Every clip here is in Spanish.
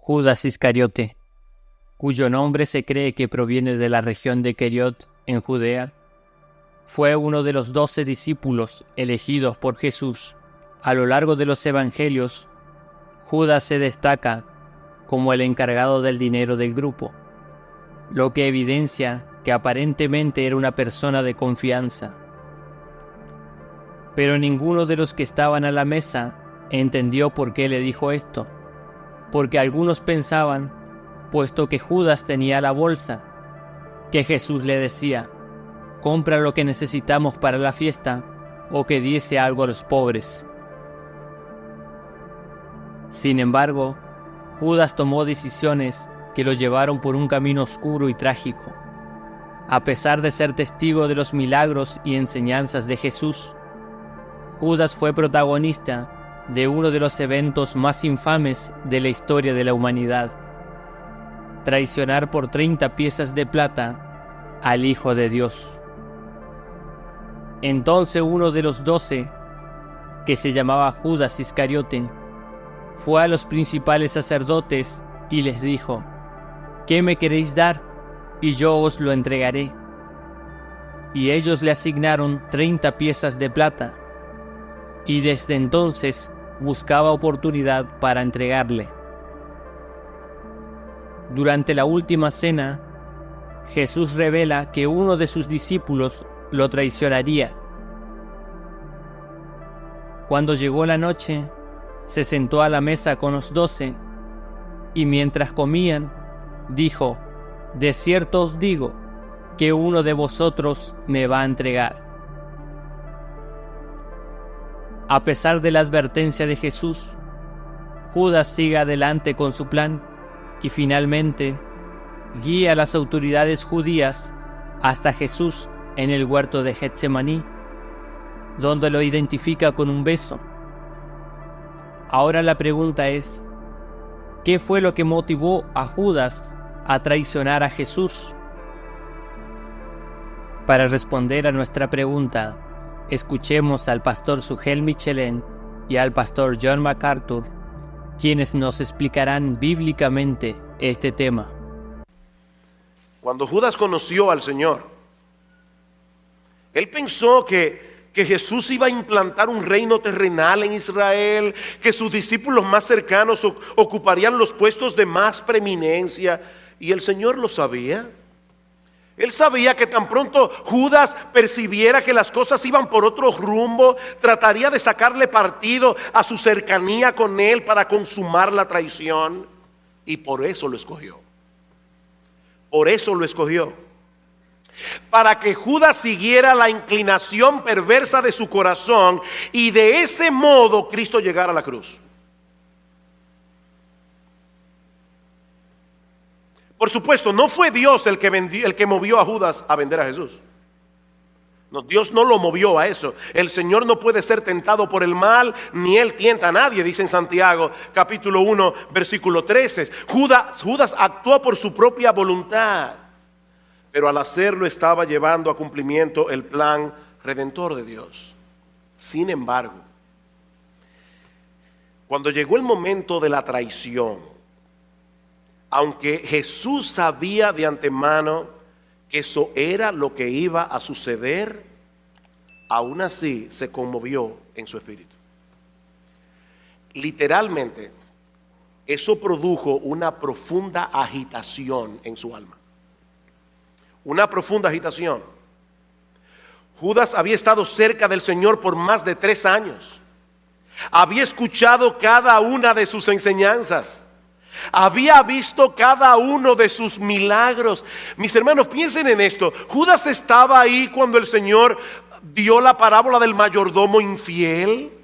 Judas Iscariote, cuyo nombre se cree que proviene de la región de Queriot, en Judea, fue uno de los 12 discípulos elegidos por Jesús. A lo largo de los evangelios, Judas se destaca como el encargado del dinero del grupo, lo que evidencia que aparentemente era una persona de confianza. Pero ninguno de los que estaban a la mesa entendió por qué le dijo esto, porque algunos pensaban, puesto que Judas tenía la bolsa, que Jesús le decía: compra lo que necesitamos para la fiesta, o que diese algo a los pobres. Sin embargo, Judas tomó decisiones que lo llevaron por un camino oscuro y trágico. A pesar de ser testigo de los milagros y enseñanzas de Jesús, Judas fue protagonista de uno de los eventos más infames de la historia de la humanidad: traicionar por 30 piezas de plata al Hijo de Dios. Entonces uno de los 12, que se llamaba Judas Iscariote, fue a los principales sacerdotes y les dijo: ¿qué me queréis dar? Y yo os lo entregaré. Y ellos le asignaron 30 piezas de plata, y desde entonces buscaba oportunidad para entregarle. Durante la última cena, Jesús revela que uno de sus discípulos lo traicionaría. Cuando llegó la noche, se sentó a la mesa con los 12, y mientras comían, dijo: de cierto os digo que uno de vosotros me va a entregar. A pesar de la advertencia de Jesús, Judas sigue adelante con su plan y finalmente guía a las autoridades judías hasta Jesús en el huerto de Getsemaní, donde lo identifica con un beso. Ahora la pregunta es: ¿qué fue lo que motivó a Judas a traicionar a Jesús? Para responder a nuestra pregunta, escuchemos al pastor Sugel Michelén y al pastor John MacArthur, quienes nos explicarán bíblicamente este tema. Cuando Judas conoció al Señor, él pensó que Jesús iba a implantar un reino terrenal en Israel, que sus discípulos más cercanos ocuparían los puestos de más preeminencia, y el Señor lo sabía. Él sabía que tan pronto Judas percibiera que las cosas iban por otro rumbo, trataría de sacarle partido a su cercanía con él para consumar la traición. Y por eso lo escogió. Por eso lo escogió. Para que Judas siguiera la inclinación perversa de su corazón y de ese modo Cristo llegara a la cruz. Por supuesto, no fue Dios el que movió a Judas a vender a Jesús. No, Dios no lo movió a eso. El Señor no puede ser tentado por el mal, ni Él tienta a nadie, dice en Santiago, capítulo 1, versículo 13. Judas actuó por su propia voluntad, pero al hacerlo estaba llevando a cumplimiento el plan redentor de Dios. Sin embargo, cuando llegó el momento de la traición, aunque Jesús sabía de antemano que eso era lo que iba a suceder, aún así se conmovió en su espíritu. Literalmente, eso produjo una profunda agitación en su alma. Una profunda agitación. Judas había estado cerca del Señor por más de 3 años. Había escuchado cada una de sus enseñanzas. Había visto cada uno de sus milagros. Mis hermanos, piensen en esto. Judas estaba ahí cuando el Señor dio la parábola del mayordomo infiel.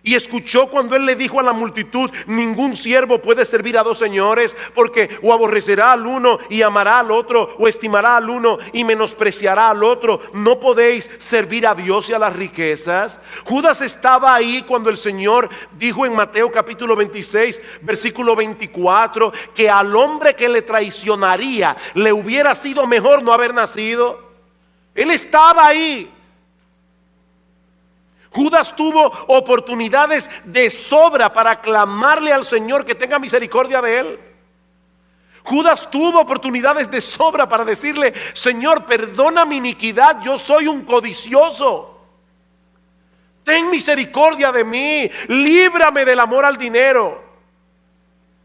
Y escuchó cuando Él le dijo a la multitud: ningún siervo puede servir a 2 señores, porque o aborrecerá al uno y amará al otro, o estimará al uno y menospreciará al otro. No podéis servir a Dios y a las riquezas. Judas estaba ahí cuando el Señor dijo en Mateo capítulo 26, versículo 24, que al hombre que le traicionaría le hubiera sido mejor no haber nacido. Él estaba ahí. Judas tuvo oportunidades de sobra para clamarle al Señor que tenga misericordia de él. Judas tuvo oportunidades de sobra para decirle: Señor, perdona mi iniquidad, yo soy un codicioso. Ten misericordia de mí, líbrame del amor al dinero.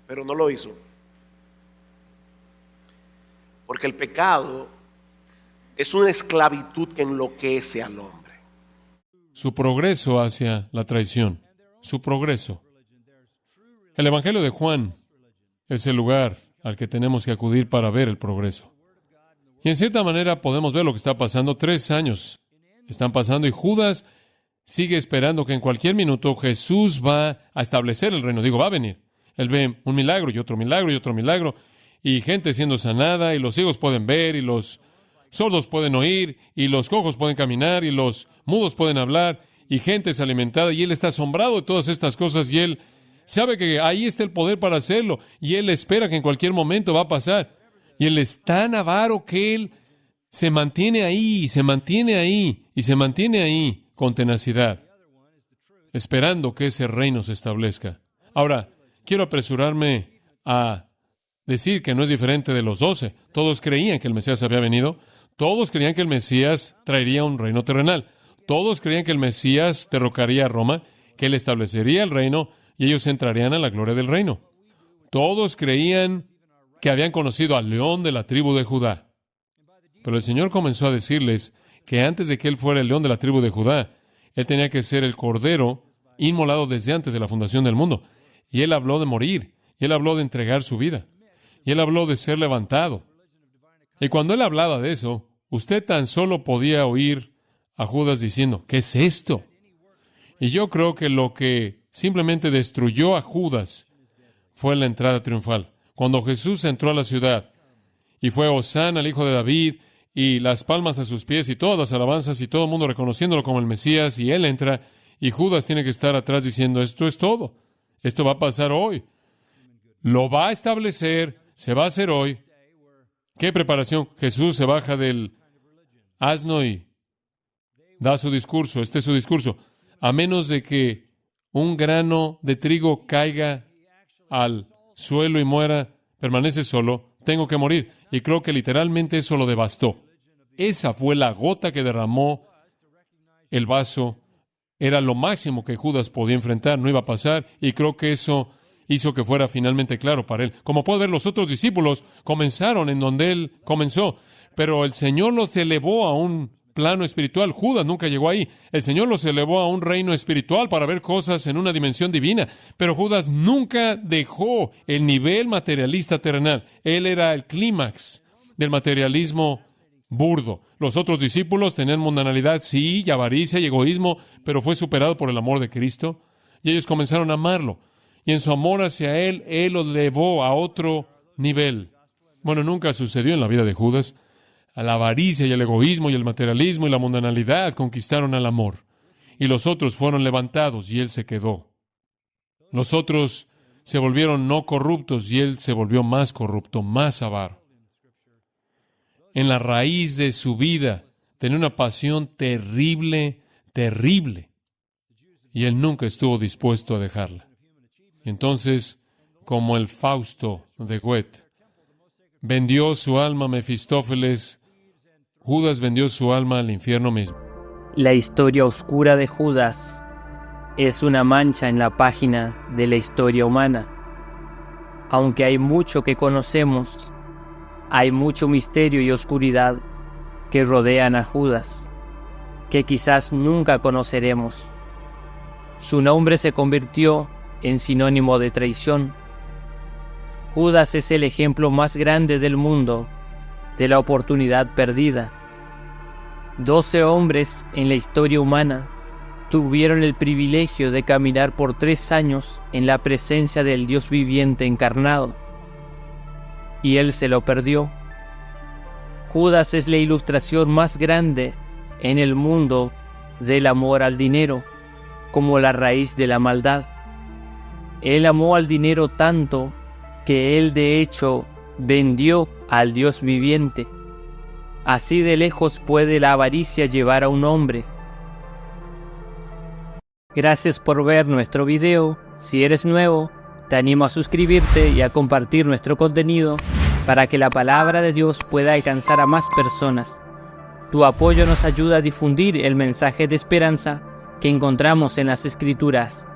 Pero no lo hizo. Porque el pecado es una esclavitud que enloquece al hombre. Su progreso hacia la traición. Su progreso. El Evangelio de Juan es el lugar al que tenemos que acudir para ver el progreso. Y en cierta manera podemos ver lo que está pasando. 3 años están pasando y Judas sigue esperando que en cualquier minuto Jesús va a establecer el reino. Va a venir. Él ve un milagro y otro milagro y otro milagro, y gente siendo sanada, y los ciegos pueden ver, y los sordos pueden oír, y los cojos pueden caminar, y los mudos pueden hablar, y gente es alimentada, y él está asombrado de todas estas cosas, y él sabe que ahí está el poder para hacerlo, y él espera que en cualquier momento va a pasar. Y él es tan avaro que él se mantiene ahí, se mantiene ahí, y se mantiene ahí con tenacidad, esperando que ese reino se establezca. Ahora, quiero apresurarme a decir que no es diferente de los 12. Todos creían que el Mesías había venido. Todos creían que el Mesías traería un reino terrenal. Todos creían que el Mesías derrocaría a Roma, que él establecería el reino y ellos entrarían a la gloria del reino. Todos creían que habían conocido al león de la tribu de Judá. Pero el Señor comenzó a decirles que antes de que él fuera el león de la tribu de Judá, él tenía que ser el cordero inmolado desde antes de la fundación del mundo. Y él habló de morir, y él habló de entregar su vida, y él habló de ser levantado. Y cuando él hablaba de eso, usted tan solo podía oír a Judas diciendo: ¿qué es esto? Y yo creo que lo que simplemente destruyó a Judas fue la entrada triunfal. Cuando Jesús entró a la ciudad y fue Hosana al Hijo de David, y las palmas a sus pies y todas las alabanzas y todo el mundo reconociéndolo como el Mesías, y él entra y Judas tiene que estar atrás diciendo: esto es todo, esto va a pasar hoy, lo va a establecer, se va a hacer hoy. ¿Qué preparación? Jesús se baja del asno y da su discurso. Este es su discurso: a menos de que un grano de trigo caiga al suelo y muera, permanece solo, tengo que morir. Y creo que literalmente eso lo devastó. Esa fue la gota que derramó el vaso. Era lo máximo que Judas podía enfrentar, no iba a pasar, y creo que eso hizo que fuera finalmente claro para él. Como puede ver, los otros discípulos comenzaron en donde él comenzó, pero el Señor los elevó a un plano espiritual. Judas nunca llegó ahí. El Señor los elevó a un reino espiritual para ver cosas en una dimensión divina, pero Judas nunca dejó el nivel materialista terrenal. Él era el clímax del materialismo burdo. Los otros discípulos tenían mundanalidad, sí, y avaricia y egoísmo, pero fue superado por el amor de Cristo, y ellos comenzaron a amarlo. Y en su amor hacia Él, Él los elevó a otro nivel. Bueno, nunca sucedió en la vida de Judas. La avaricia y el egoísmo y el materialismo y la mundanalidad conquistaron al amor. Y los otros fueron levantados y Él se quedó. Los otros se volvieron no corruptos y Él se volvió más corrupto, más avaro. En la raíz de su vida tenía una pasión terrible, terrible. Y Él nunca estuvo dispuesto a dejarla. Entonces, como el Fausto de Goethe, vendió su alma a Mefistófeles, Judas vendió su alma al infierno mismo. La historia oscura de Judas es una mancha en la página de la historia humana. Aunque hay mucho que conocemos, hay mucho misterio y oscuridad que rodean a Judas, que quizás nunca conoceremos. Su nombre se convirtió en sinónimo de traición. Judas es el ejemplo más grande del mundo de la oportunidad perdida. 12 hombres en la historia humana tuvieron el privilegio de caminar por 3 años en la presencia del Dios viviente encarnado, y él se lo perdió. Judas es la ilustración más grande en el mundo del amor al dinero, como la raíz de la maldad. Él amó al dinero tanto que él de hecho vendió al Dios viviente. Así de lejos puede la avaricia llevar a un hombre. Gracias por ver nuestro video. Si eres nuevo, te animo a suscribirte y a compartir nuestro contenido para que la palabra de Dios pueda alcanzar a más personas. Tu apoyo nos ayuda a difundir el mensaje de esperanza que encontramos en las Escrituras.